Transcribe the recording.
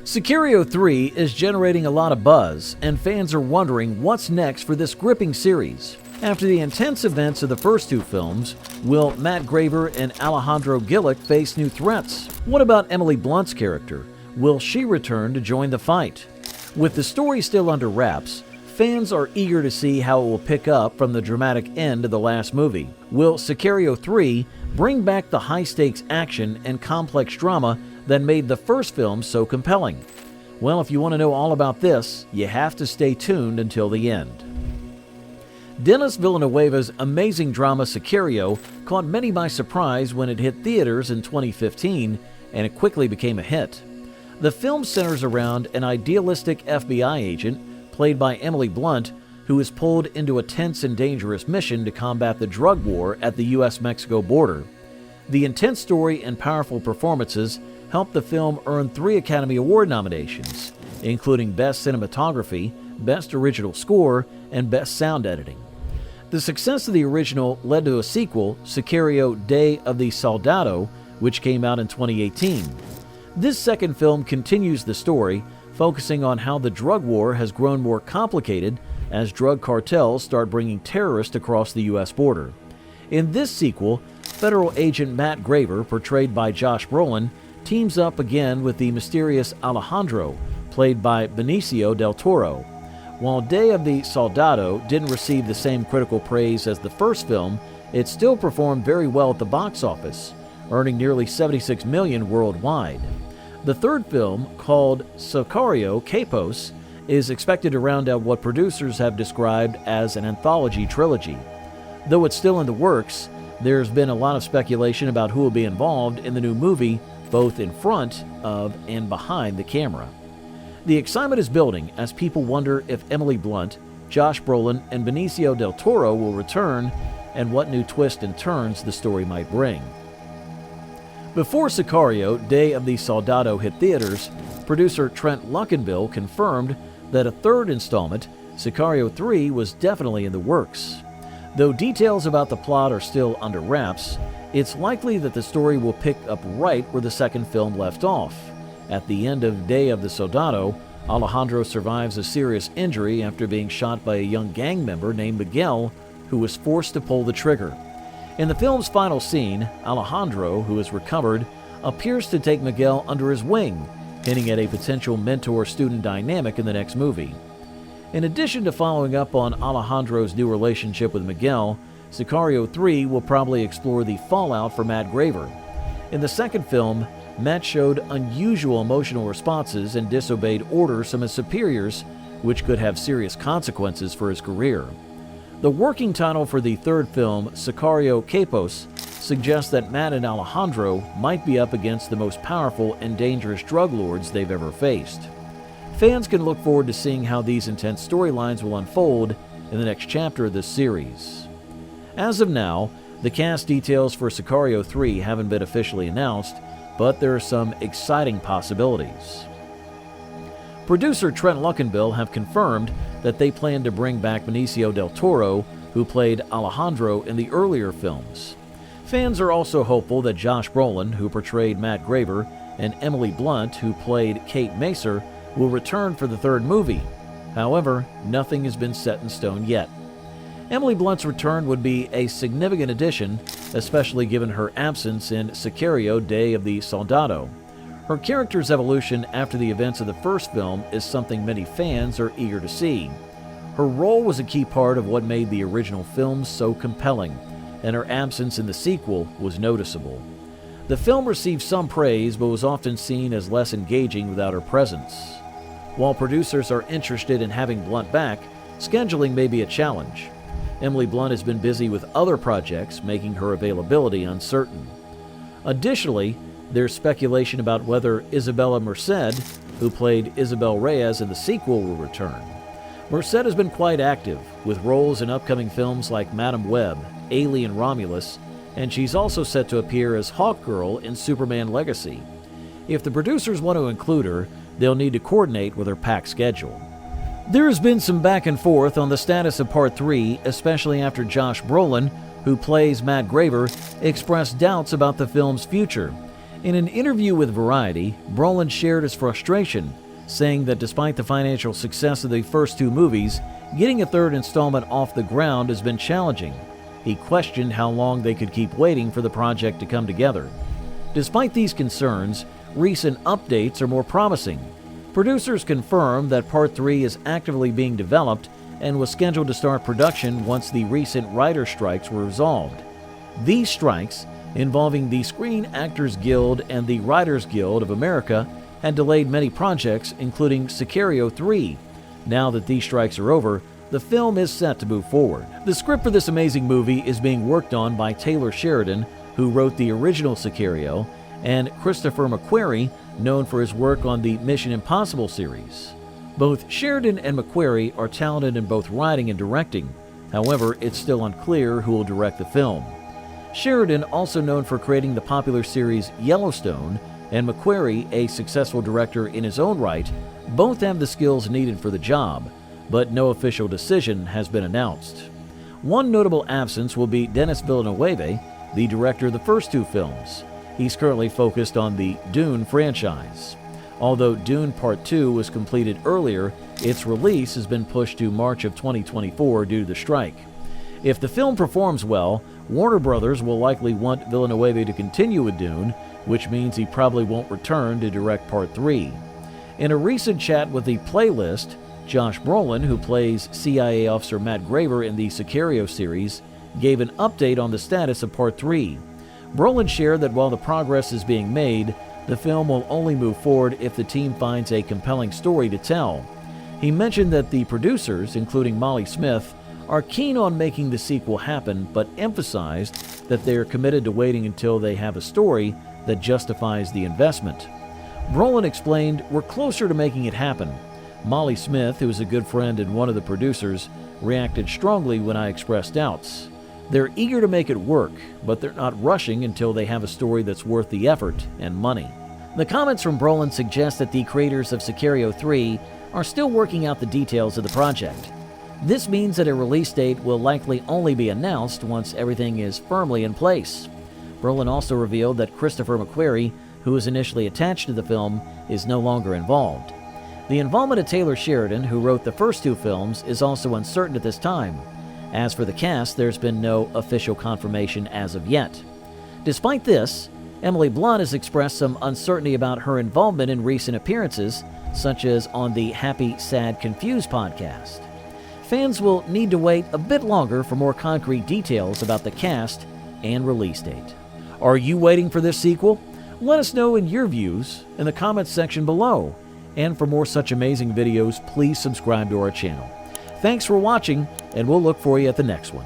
Sicario 3 is generating a lot of buzz, and fans are wondering what's next for this gripping series. After the intense events of the first two films, will Matt Graver and Alejandro Gillick face new threats? What about Emily Blunt's character? Will she return to join the fight? With the story still under wraps, fans are eager to see how it will pick up from the dramatic end of the last movie. Will Sicario 3 bring back the high-stakes action and complex drama that made the first film so compelling? Well, if you want to know all about this, you have to stay tuned until the end. Denis Villeneuve's amazing drama Sicario caught many by surprise when it hit theaters in 2015, and it quickly became a hit. The film centers around an idealistic FBI agent, played by Emily Blunt, who is pulled into a tense and dangerous mission to combat the drug war at the U.S.-Mexico border. The intense story and powerful performances helped the film earn 3 Academy Award nominations, including Best Cinematography, Best Original Score, and Best Sound Editing. The success of the original led to a sequel, Sicario Day of the Soldado, which came out in 2018. This second film continues the story, focusing on how the drug war has grown more complicated as drug cartels start bringing terrorists across the U.S. border. In this sequel, federal agent Matt Graver, portrayed by Josh Brolin, teams up again with the mysterious Alejandro, played by Benicio del Toro. While Day of the Soldado didn't receive the same critical praise as the first film, it still performed very well at the box office, earning nearly $76 million worldwide. The third film, called Sicario Capos, is expected to round out what producers have described as an anthology trilogy. Though it's still in the works, there's been a lot of speculation about who will be involved in the new movie, both in front of and behind the camera. The excitement is building as people wonder if Emily Blunt, Josh Brolin, and Benicio del Toro will return, and what new twists and turns the story might bring. Before Sicario Day of the Soldado hit theaters, producer Trent Luckinbill confirmed that a third installment, Sicario 3, was definitely in the works. Though details about the plot are still under wraps, it's likely that the story will pick up right where the second film left off. At the end of Day of the Soldado, Alejandro survives a serious injury after being shot by a young gang member named Miguel, who was forced to pull the trigger. In the film's final scene, Alejandro, who has recovered, appears to take Miguel under his wing, hinting at a potential mentor-student dynamic in the next movie. In addition to following up on Alejandro's new relationship with Miguel, Sicario 3 will probably explore the fallout for Matt Graver. In the second film, Matt showed unusual emotional responses and disobeyed orders from his superiors, which could have serious consequences for his career. The working title for the third film, Sicario Capos, suggests that Matt and Alejandro might be up against the most powerful and dangerous drug lords they've ever faced. Fans can look forward to seeing how these intense storylines will unfold in the next chapter of this series. As of now, the cast details for Sicario 3 haven't been officially announced, but there are some exciting possibilities. Producer Trent Luckinbill have confirmed that they plan to bring back Benicio del Toro, who played Alejandro in the earlier films. Fans are also hopeful that Josh Brolin, who portrayed Matt Graver, and Emily Blunt, who played Kate Macer, will return for the third movie. However, nothing has been set in stone yet. Emily Blunt's return would be a significant addition, especially given her absence in Sicario Day of the Soldado. Her character's evolution after the events of the first film is something many fans are eager to see. Her role was a key part of what made the original film so compelling, and her absence in the sequel was noticeable. The film received some praise but was often seen as less engaging without her presence. While producers are interested in having Blunt back, scheduling may be a challenge. Emily Blunt has been busy with other projects, making her availability uncertain. Additionally, there's speculation about whether Isabella Merced, who played Isabel Reyes in the sequel, will return. Merced has been quite active, with roles in upcoming films like Madam Web, Alien Romulus, and she's also set to appear as Hawkgirl in Superman Legacy. If the producers want to include her, they'll need to coordinate with her packed schedule. There has been some back and forth on the status of Part 3, especially after Josh Brolin, who plays Matt Graver, expressed doubts about the film's future. In an interview with Variety, Brolin shared his frustration, saying that despite the financial success of the first two movies, getting a third installment off the ground has been challenging. He questioned how long they could keep waiting for the project to come together. Despite these concerns, recent updates are more promising. Producers confirmed that Part 3 is actively being developed and was scheduled to start production once the recent writer strikes were resolved. These strikes, involving the Screen Actors Guild and the Writers Guild of America, had delayed many projects, including Sicario 3. Now that these strikes are over, the film is set to move forward. The script for this amazing movie is being worked on by Taylor Sheridan, who wrote the original Sicario, and Christopher McQuarrie, known for his work on the Mission Impossible series. Both Sheridan and McQuarrie are talented in both writing and directing. However, it's still unclear who will direct the film. Sheridan, also known for creating the popular series Yellowstone, and McQuarrie, a successful director in his own right, both have the skills needed for the job, but no official decision has been announced. One notable absence will be Denis Villeneuve, the director of the first two films. He's currently focused on the Dune franchise. Although Dune Part 2 was completed earlier, its release has been pushed to March of 2024 due to the strike. If the film performs well, Warner Brothers will likely want Villeneuve to continue with Dune, which means he probably won't return to direct Part 3. In a recent chat with The Playlist, Josh Brolin, who plays CIA Officer Matt Graver in the Sicario series, gave an update on the status of Part 3. Brolin shared that while the progress is being made, the film will only move forward if the team finds a compelling story to tell. He mentioned that the producers, including Molly Smith, are keen on making the sequel happen, but emphasized that they are committed to waiting until they have a story that justifies the investment. Brolin explained, "We're closer to making it happen." Molly Smith, who is a good friend and one of the producers, reacted strongly when I expressed doubts. They're eager to make it work, but they're not rushing until they have a story that's worth the effort and money. The comments from Brolin suggest that the creators of Sicario 3 are still working out the details of the project. This means that a release date will likely only be announced once everything is firmly in place. Brolin also revealed that Christopher McQuarrie, who was initially attached to the film, is no longer involved. The involvement of Taylor Sheridan, who wrote the first two films, is also uncertain at this time. As for the cast, there's been no official confirmation as of yet. Despite this, Emily Blunt has expressed some uncertainty about her involvement in recent appearances, such as on the Happy, Sad, Confused podcast. Fans will need to wait a bit longer for more concrete details about the cast and release date. Are you waiting for this sequel? Let us know in your views in the comments section below. And for more such amazing videos, please subscribe to our channel. Thanks for watching, and we'll look for you at the next one.